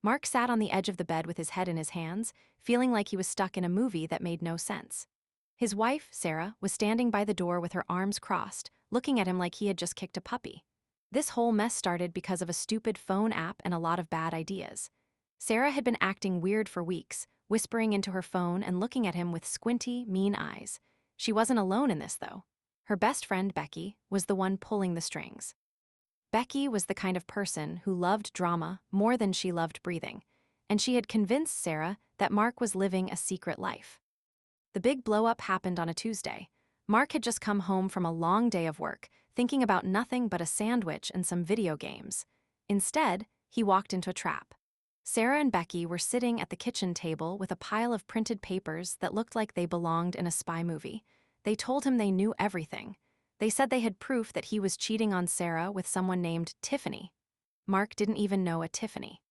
Mark sat on the edge of the bed with his head in his hands, feeling like he was stuck in a movie that made no sense. His wife, Sarah, was standing by the door with her arms crossed, looking at him like he had just kicked a puppy. This whole mess started because of a stupid phone app and a lot of bad ideas. Sarah had been acting weird for weeks, whispering into her phone and looking at him with squinty, mean eyes. She wasn't alone in this, though. Her best friend, Becky, was the one pulling the strings. Becky was the kind of person who loved drama more than she loved breathing, and she had convinced Sarah that Mark was living a secret life. The big blow-up happened on a Tuesday. Mark had just come home from a long day of work, thinking about nothing but a sandwich and some video games. Instead, he walked into a trap. Sarah and Becky were sitting at the kitchen table with a pile of printed papers that looked like they belonged in a spy movie. They told him they knew everything. They said they had proof that he was cheating on Sarah with someone named Tiffany. Mark didn't even know a Tiffany.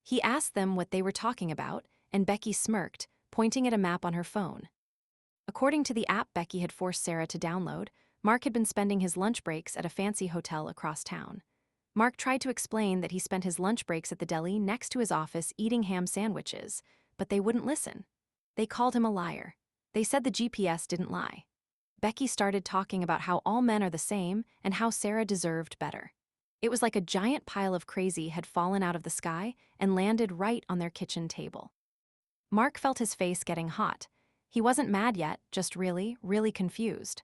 He asked them what they were talking about, and Becky smirked, pointing at a map on her phone. According to the app Becky had forced Sarah to download, Mark had been spending his lunch breaks at a fancy hotel across town. Mark tried to explain that he spent his lunch breaks at the deli next to his office eating ham sandwiches, but they wouldn't listen. They called him a liar. They said the GPS didn't lie. Becky started talking about how all men are the same and how Sarah deserved better. It was like a giant pile of crazy had fallen out of the sky and landed right on their kitchen table. Mark felt his face getting hot. He wasn't mad yet, just really, really confused.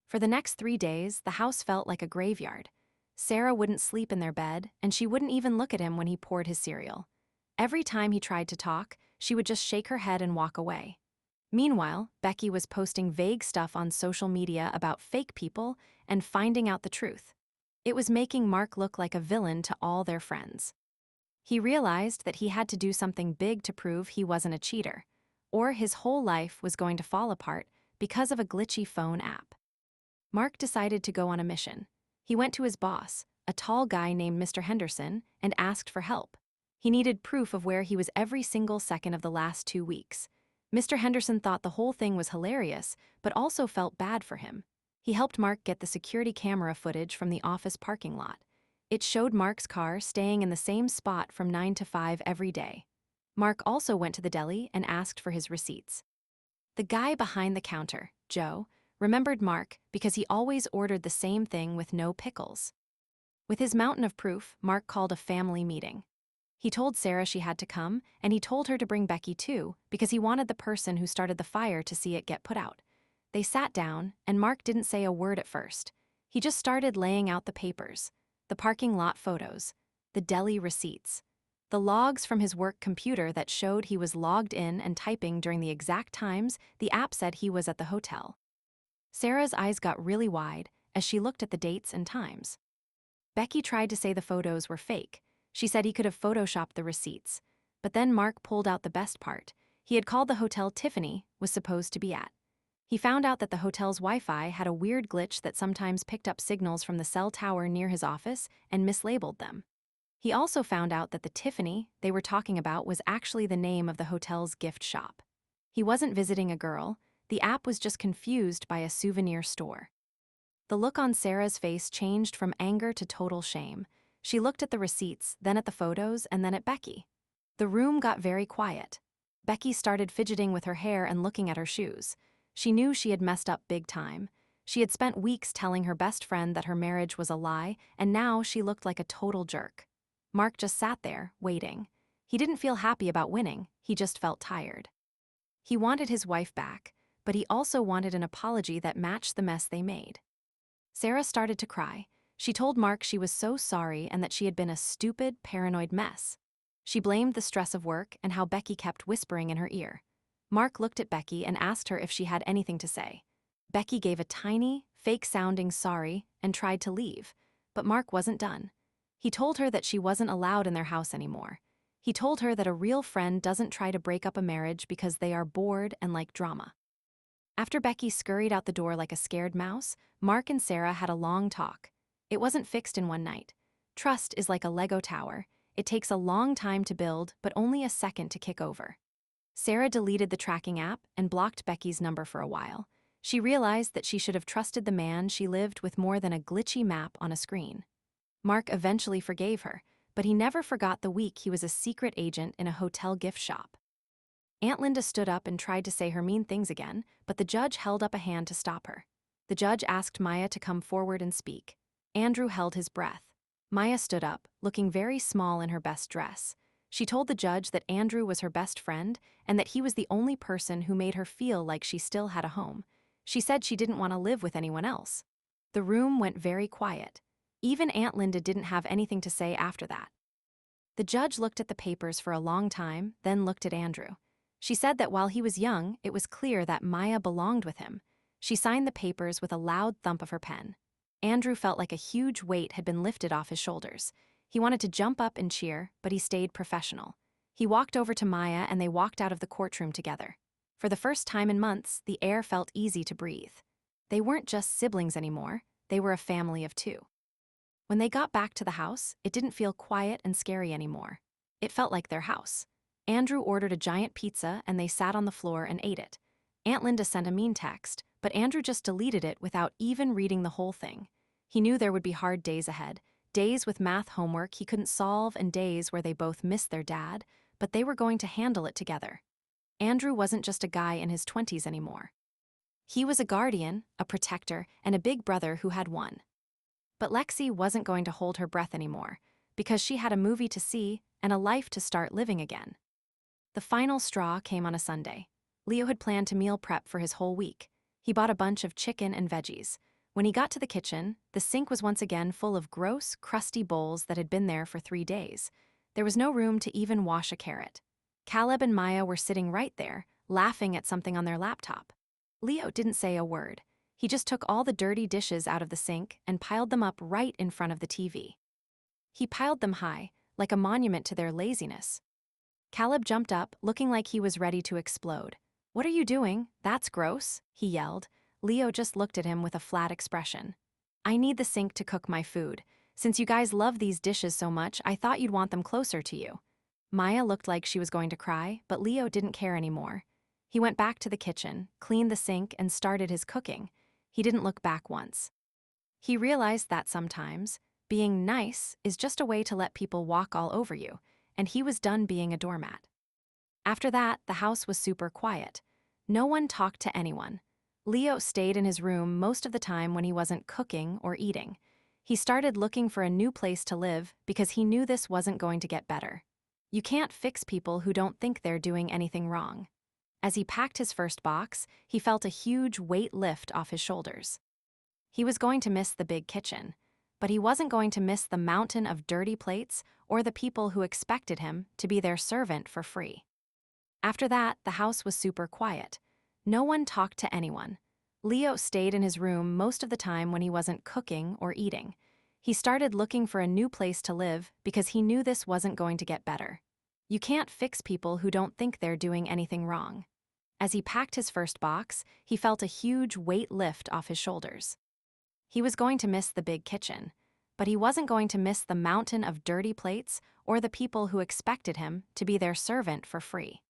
For the next 3 days, the house felt like a graveyard. Sarah wouldn't sleep in their bed, and she wouldn't even look at him when he poured his cereal. Every time he tried to talk, she would just shake her head and walk away. Meanwhile, Becky was posting vague stuff on social media about fake people and finding out the truth. It was making Mark look like a villain to all their friends. He realized that he had to do something big to prove he wasn't a cheater, or his whole life was going to fall apart because of a glitchy phone app. Mark decided to go on a mission. He went to his boss, a tall guy named Mr. Henderson, and asked for help. He needed proof of where he was every single second of the last 2 weeks. Mr. Henderson thought the whole thing was hilarious, but also felt bad for him. He helped Mark get the security camera footage from the office parking lot. It showed Mark's car staying in the same spot from 9 to 5 every day. Mark also went to the deli and asked for his receipts. The guy behind the counter, Joe, remembered Mark because he always ordered the same thing with no pickles. With his mountain of proof, Mark called a family meeting. He told Sarah she had to come, and he told her to bring Becky too, because he wanted the person who started the fire to see it get put out. They sat down, and Mark didn't say a word at first. He just started laying out the papers, the parking lot photos, the deli receipts, the logs from his work computer that showed he was logged in and typing during the exact times the app said he was at the hotel. Sarah's eyes got really wide as she looked at the dates and times. Becky tried to say the photos were fake. She said he could have photoshopped the receipts. But then Mark pulled out the best part. He had called the hotel Tiffany was supposed to be at. He found out that the hotel's Wi-Fi had a weird glitch that sometimes picked up signals from the cell tower near his office and mislabeled them. He also found out that the Tiffany they were talking about was actually the name of the hotel's gift shop. He wasn't visiting a girl. The app was just confused by a souvenir store. The look on Sarah's face changed from anger to total shame. She looked at the receipts, then at the photos, and then at Becky. The room got very quiet. Becky started fidgeting with her hair and looking at her shoes. She knew she had messed up big time. She had spent weeks telling her best friend that her marriage was a lie, and now she looked like a total jerk. Mark just sat there, waiting. He didn't feel happy about winning, he just felt tired. He wanted his wife back, but he also wanted an apology that matched the mess they made. Sarah started to cry. She told Mark she was so sorry and that she had been a stupid, paranoid mess. She blamed the stress of work and how Becky kept whispering in her ear. Mark looked at Becky and asked her if she had anything to say. Becky gave a tiny, fake-sounding sorry and tried to leave, but Mark wasn't done. He told her that she wasn't allowed in their house anymore. He told her that a real friend doesn't try to break up a marriage because they are bored and like drama. After Becky scurried out the door like a scared mouse, Mark and Sarah had a long talk. It wasn't fixed in one night. Trust is like a Lego tower. It takes a long time to build, but only a second to kick over. Sarah deleted the tracking app and blocked Becky's number for a while. She realized that she should have trusted the man she lived with more than a glitchy map on a screen. Mark eventually forgave her, but he never forgot the week he was a secret agent in a hotel gift shop. Aunt Linda stood up and tried to say her mean things again, but the judge held up a hand to stop her. The judge asked Maya to come forward and speak. Andrew held his breath. Maya stood up, looking very small in her best dress. She told the judge that Andrew was her best friend and that he was the only person who made her feel like she still had a home. She said she didn't want to live with anyone else. The room went very quiet. Even Aunt Linda didn't have anything to say after that. The judge looked at the papers for a long time, then looked at Andrew. She said that while he was young, it was clear that Maya belonged with him. She signed the papers with a loud thump of her pen. Andrew felt like a huge weight had been lifted off his shoulders. He wanted to jump up and cheer, but he stayed professional. He walked over to Maya and they walked out of the courtroom together. For the first time in months, the air felt easy to breathe. They weren't just siblings anymore, they were a family of two. When they got back to the house, it didn't feel quiet and scary anymore. It felt like their house. Andrew ordered a giant pizza and they sat on the floor and ate it. Aunt Linda sent a mean text, but Andrew just deleted it without even reading the whole thing. He knew there would be hard days ahead, days with math homework he couldn't solve and days where they both missed their dad, but they were going to handle it together. Andrew wasn't just a guy in his 20s anymore. He was a guardian, a protector, and a big brother who had won. But Lexi wasn't going to hold her breath anymore, because she had a movie to see and a life to start living again. The final straw came on a Sunday. Leo had planned to meal prep for his whole week. He bought a bunch of chicken and veggies. When he got to the kitchen, the sink was once again full of gross, crusty bowls that had been there for 3 days. There was no room to even wash a carrot. Caleb and Maya were sitting right there, laughing at something on their laptop. Leo didn't say a word. He just took all the dirty dishes out of the sink and piled them up right in front of the TV. He piled them high, like a monument to their laziness. Caleb jumped up, looking like he was ready to explode. "What are you doing? That's gross," he yelled. Leo just looked at him with a flat expression. "I need the sink to cook my food. Since you guys love these dishes so much, I thought you'd want them closer to you." Maya looked like she was going to cry, but Leo didn't care anymore. He went back to the kitchen, cleaned the sink, and started his cooking. He didn't look back once. He realized that sometimes, being nice is just a way to let people walk all over you, and he was done being a doormat. After that, the house was super quiet. No one talked to anyone. Leo stayed in his room most of the time when he wasn't cooking or eating. He started looking for a new place to live because he knew this wasn't going to get better. You can't fix people who don't think they're doing anything wrong. As he packed his first box, he felt a huge weight lift off his shoulders. He was going to miss the big kitchen, but he wasn't going to miss the mountain of dirty plates or the people who expected him to be their servant for free. After that, the house was super quiet. No one talked to anyone. Leo stayed in his room most of the time when he wasn't cooking or eating. He started looking for a new place to live because he knew this wasn't going to get better. You can't fix people who don't think they're doing anything wrong. As he packed his first box, he felt a huge weight lift off his shoulders. He was going to miss the big kitchen, but he wasn't going to miss the mountain of dirty plates or the people who expected him to be their servant for free.